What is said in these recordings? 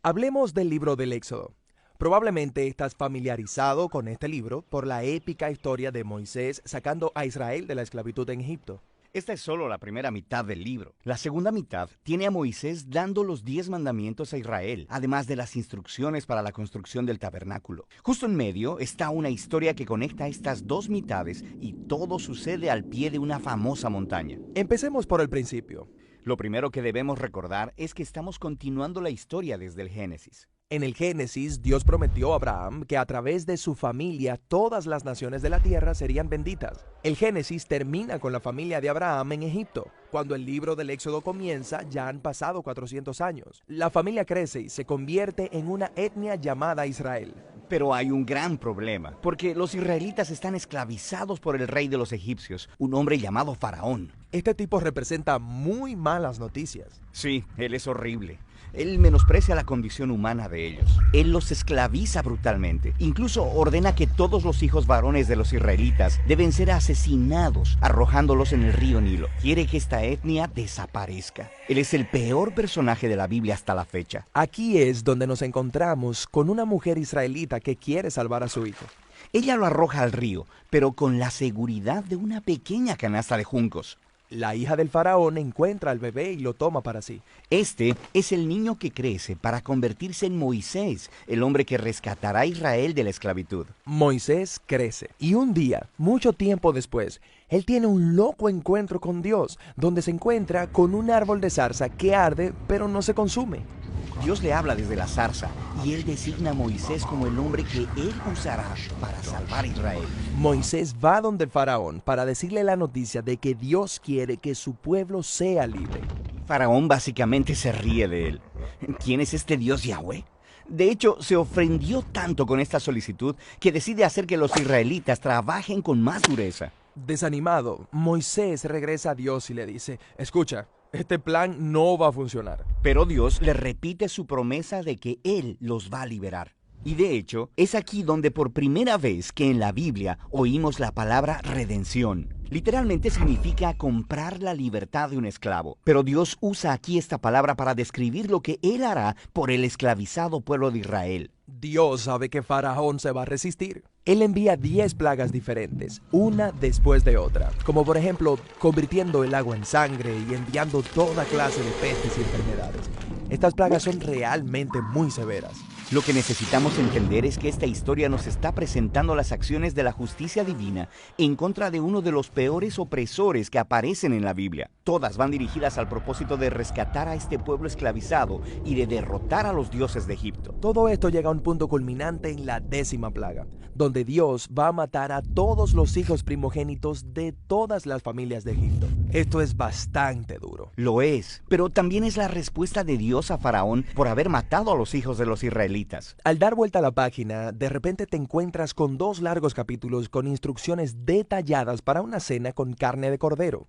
Hablemos del libro del Éxodo. Probablemente estás familiarizado con este libro por la épica historia de Moisés sacando a Israel de la esclavitud en Egipto. Esta es solo la primera mitad del libro. La segunda mitad tiene a Moisés dando los 10 mandamientos a Israel, además de las instrucciones para la construcción del tabernáculo. Justo en medio está una historia que conecta estas dos mitades y todo sucede al pie de una famosa montaña. Empecemos por el principio. Lo primero que debemos recordar es que estamos continuando la historia desde el Génesis. En el Génesis, Dios prometió a Abraham que a través de su familia todas las naciones de la tierra serían benditas. El Génesis termina con la familia de Abraham en Egipto. Cuando el libro del Éxodo comienza, ya han pasado 400 años. La familia crece y se convierte en una etnia llamada Israel. Pero hay un gran problema, porque los israelitas están esclavizados por el rey de los egipcios, un hombre llamado Faraón. Este tipo representa muy malas noticias. Sí, él es horrible. Él menosprecia la condición humana de ellos. Él los esclaviza brutalmente. Incluso ordena que todos los hijos varones de los israelitas deben ser asesinados, arrojándolos en el río Nilo. Quiere que esta etnia desaparezca. Él es el peor personaje de la Biblia hasta la fecha. Aquí es donde nos encontramos con una mujer israelita que quiere salvar a su hijo. Ella lo arroja al río, pero con la seguridad de una pequeña canasta de juncos. La hija del faraón encuentra al bebé y lo toma para sí. Este es el niño que crece para convertirse en Moisés, el hombre que rescatará a Israel de la esclavitud. Moisés crece y un día, mucho tiempo después, él tiene un loco encuentro con Dios, donde se encuentra con un árbol de zarza que arde pero no se consume. Dios le habla desde la zarza y él designa a Moisés como el hombre que él usará para salvar a Israel. Moisés va donde el faraón para decirle la noticia de que Dios quiere que su pueblo sea libre. Faraón básicamente se ríe de él. ¿Quién es este Dios Yahweh? De hecho, se ofendió tanto con esta solicitud que decide hacer que los israelitas trabajen con más dureza. Desanimado, Moisés regresa a Dios y le dice, escucha, este plan no va a funcionar. Pero Dios le repite su promesa de que Él los va a liberar. Y de hecho, es aquí donde por primera vez que en la Biblia oímos la palabra redención. Literalmente significa comprar la libertad de un esclavo. Pero Dios usa aquí esta palabra para describir lo que Él hará por el esclavizado pueblo de Israel. Dios sabe que Faraón se va a resistir. Él envía 10 plagas diferentes, una después de otra, como por ejemplo, convirtiendo el agua en sangre y enviando toda clase de pestes y enfermedades. Estas plagas son realmente muy severas. Lo que necesitamos entender es que esta historia nos está presentando las acciones de la justicia divina en contra de uno de los peores opresores que aparecen en la Biblia. Todas van dirigidas al propósito de rescatar a este pueblo esclavizado y de derrotar a los dioses de Egipto. Todo esto llega a un punto culminante en la 10ª plaga, donde Dios va a matar a todos los hijos primogénitos de todas las familias de Egipto. Esto es bastante duro. Lo es, pero también es la respuesta de Dios a Faraón por haber matado a los hijos de los israelitas. Al dar vuelta a la página, de repente te encuentras con 2 largos capítulos con instrucciones detalladas para una cena con carne de cordero.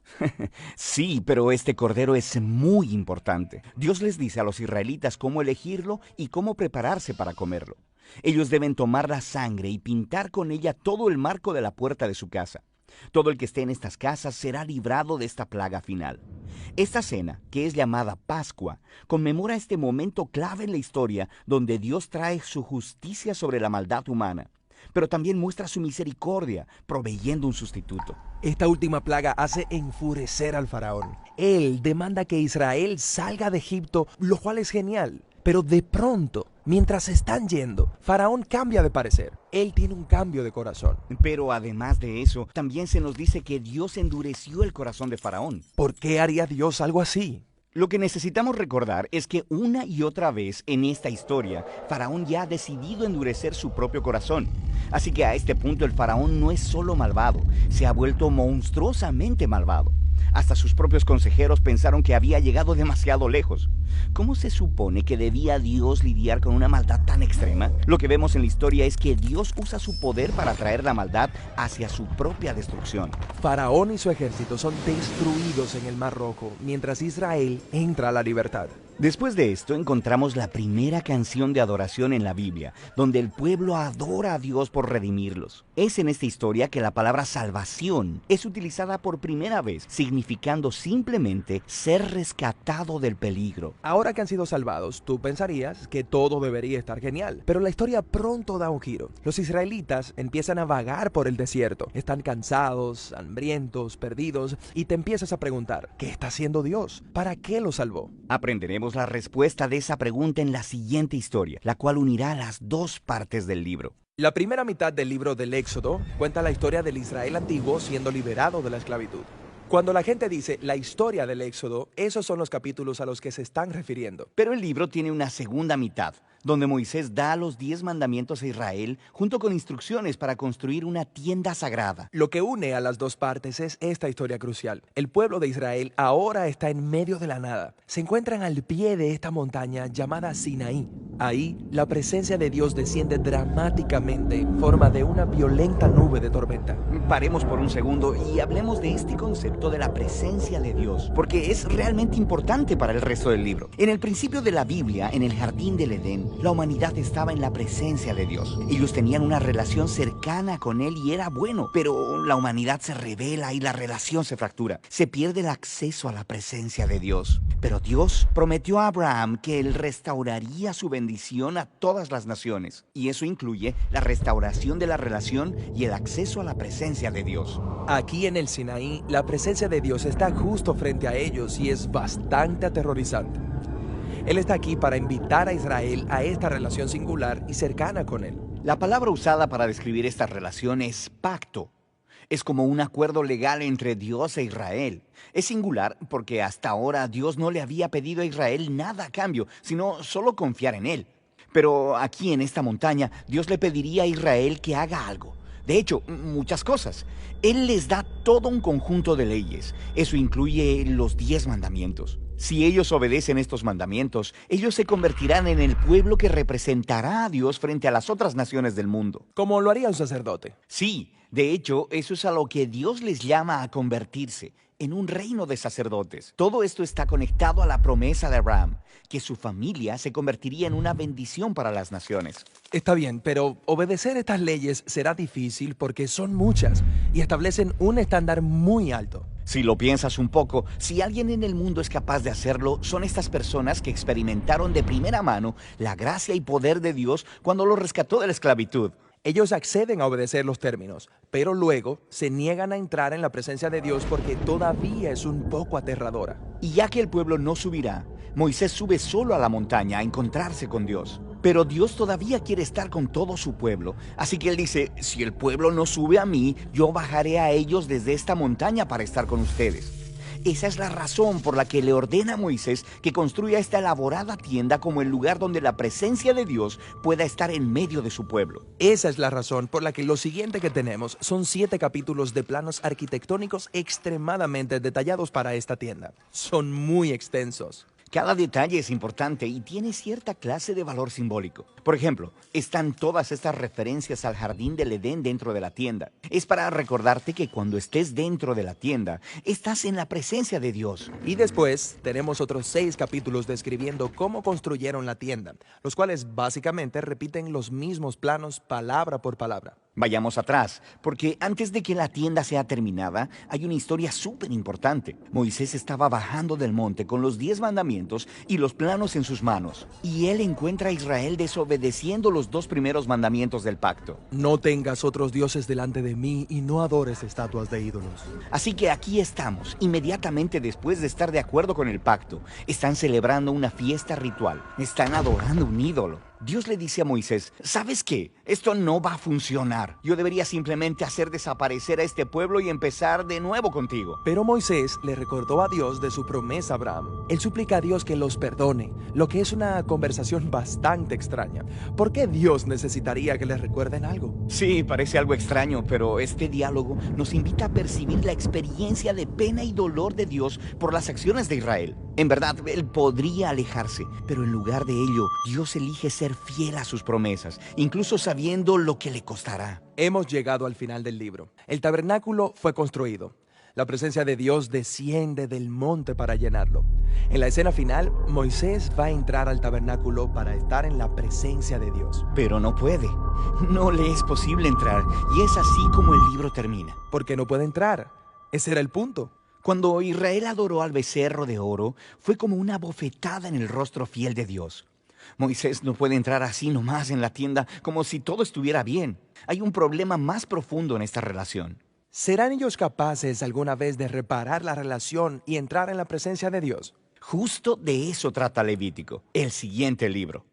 Sí, pero este cordero es muy importante. Dios les dice a los israelitas cómo elegirlo y cómo prepararse para comerlo. Ellos deben tomar la sangre y pintar con ella todo el marco de la puerta de su casa. Todo el que esté en estas casas será librado de esta plaga final. Esta cena, que es llamada Pascua, conmemora este momento clave en la historia donde Dios trae su justicia sobre la maldad humana, pero también muestra su misericordia, proveyendo un sustituto. Esta última plaga hace enfurecer al faraón. Él demanda que Israel salga de Egipto, lo cual es genial. Pero de pronto, mientras están yendo, Faraón cambia de parecer. Él tiene un cambio de corazón. Pero además de eso, también se nos dice que Dios endureció el corazón de Faraón. ¿Por qué haría Dios algo así? Lo que necesitamos recordar es que una y otra vez en esta historia, Faraón ya ha decidido endurecer su propio corazón. Así que a este punto el Faraón no es solo malvado, se ha vuelto monstruosamente malvado. Hasta sus propios consejeros pensaron que había llegado demasiado lejos. ¿Cómo se supone que debía Dios lidiar con una maldad tan extrema? Lo que vemos en la historia es que Dios usa su poder para traer la maldad hacia su propia destrucción. Faraón y su ejército son destruidos en el Mar Rojo, mientras Israel entra a la libertad. Después de esto encontramos la primera canción de adoración en la Biblia, donde el pueblo adora a Dios por redimirlos. Es en esta historia que la palabra salvación es utilizada por primera vez, significando simplemente ser rescatado del peligro. Ahora que han sido salvados, tú pensarías que todo debería estar genial, pero la historia pronto da un giro. Los israelitas empiezan a vagar por el desierto, están cansados, hambrientos, perdidos, y te empiezas a preguntar, ¿qué está haciendo Dios? ¿Para qué los salvó? Aprenderemos la respuesta de esa pregunta en la siguiente historia, la cual unirá las dos partes del libro. La primera mitad del libro del Éxodo cuenta la historia del Israel antiguo siendo liberado de la esclavitud. Cuando la gente dice la historia del Éxodo, esos son los capítulos a los que se están refiriendo. Pero el libro tiene una segunda mitad, donde Moisés da los 10 mandamientos a Israel junto con instrucciones para construir una tienda sagrada. Lo que une a las dos partes es esta historia crucial. El pueblo de Israel ahora está en medio de la nada. Se encuentran al pie de esta montaña llamada Sinaí. Ahí, la presencia de Dios desciende dramáticamente en forma de una violenta nube de tormenta. Paremos por un segundo y hablemos de este concepto de la presencia de Dios, porque es realmente importante para el resto del libro. En el principio de la Biblia, en el jardín del Edén, la humanidad estaba en la presencia de Dios. Ellos tenían una relación cercana con Él y era bueno, pero la humanidad se rebela y la relación se fractura. Se pierde el acceso a la presencia de Dios. Pero Dios prometió a Abraham que Él restauraría su bendición a todas las naciones. Y eso incluye la restauración de la relación y el acceso a la presencia de Dios. Aquí en el Sinaí, la presencia de Dios está justo frente a ellos y es bastante aterrorizante. Él está aquí para invitar a Israel a esta relación singular y cercana con Él. La palabra usada para describir esta relación es pacto. Es como un acuerdo legal entre Dios e Israel. Es singular porque hasta ahora Dios no le había pedido a Israel nada a cambio, sino solo confiar en Él. Pero aquí en esta montaña, Dios le pediría a Israel que haga algo. De hecho, muchas cosas. Él les da todo un conjunto de leyes. Eso incluye los 10 mandamientos. Si ellos obedecen estos mandamientos, ellos se convertirán en el pueblo que representará a Dios frente a las otras naciones del mundo. Como lo haría un sacerdote. Sí, de hecho, eso es a lo que Dios les llama a convertirse, en un reino de sacerdotes. Todo esto está conectado a la promesa de Abraham, que su familia se convertiría en una bendición para las naciones. Está bien, pero obedecer estas leyes será difícil porque son muchas y establecen un estándar muy alto. Si lo piensas un poco, si alguien en el mundo es capaz de hacerlo, son estas personas que experimentaron de primera mano la gracia y poder de Dios cuando los rescató de la esclavitud. Ellos acceden a obedecer los términos, pero luego se niegan a entrar en la presencia de Dios porque todavía es un poco aterradora. Y ya que el pueblo no subirá, Moisés sube solo a la montaña a encontrarse con Dios. Pero Dios todavía quiere estar con todo su pueblo, así que él dice, si el pueblo no sube a mí, yo bajaré a ellos desde esta montaña para estar con ustedes. Esa es la razón por la que le ordena a Moisés que construya esta elaborada tienda como el lugar donde la presencia de Dios pueda estar en medio de su pueblo. Esa es la razón por la que lo siguiente que tenemos son 7 capítulos de planos arquitectónicos extremadamente detallados para esta tienda. Son muy extensos. Cada detalle es importante y tiene cierta clase de valor simbólico. Por ejemplo, están todas estas referencias al jardín del Edén dentro de la tienda. Es para recordarte que cuando estés dentro de la tienda, estás en la presencia de Dios. Y después tenemos otros 6 capítulos describiendo cómo construyeron la tienda, los cuales básicamente repiten los mismos planos palabra por palabra. Vayamos atrás, porque antes de que la tienda sea terminada, hay una historia súper importante. Moisés estaba bajando del monte con los 10 mandamientos y los planos en sus manos. Y él encuentra a Israel desobedeciendo los 2 primeros mandamientos del pacto. No tengas otros dioses delante de mí y no adores estatuas de ídolos. Así que aquí estamos, inmediatamente después de estar de acuerdo con el pacto. Están celebrando una fiesta ritual. Están adorando un ídolo. Dios le dice a Moisés, ¿sabes qué? Esto no va a funcionar. Yo debería simplemente hacer desaparecer a este pueblo y empezar de nuevo contigo. Pero Moisés le recordó a Dios de su promesa a Abraham. Él suplica a Dios que los perdone, lo que es una conversación bastante extraña. ¿Por qué Dios necesitaría que le recuerden algo? Sí, parece algo extraño, pero este diálogo nos invita a percibir la experiencia de pena y dolor de Dios por las acciones de Israel. En verdad, él podría alejarse, pero en lugar de ello, Dios elige ser fiel a sus promesas, incluso sabiendo lo que le costará. Hemos llegado al final del libro. El tabernáculo fue construido. La presencia de Dios desciende del monte para llenarlo. En la escena final, Moisés va a entrar al tabernáculo para estar en la presencia de Dios. Pero no puede. No le es posible entrar, y es así como el libro termina. ¿Por qué no puede entrar? Ese era el punto. Cuando Israel adoró al becerro de oro, fue como una bofetada en el rostro fiel de Dios. Moisés no puede entrar así nomás en la tienda como si todo estuviera bien. Hay un problema más profundo en esta relación. ¿Serán ellos capaces alguna vez de reparar la relación y entrar en la presencia de Dios? Justo de eso trata Levítico, el siguiente libro.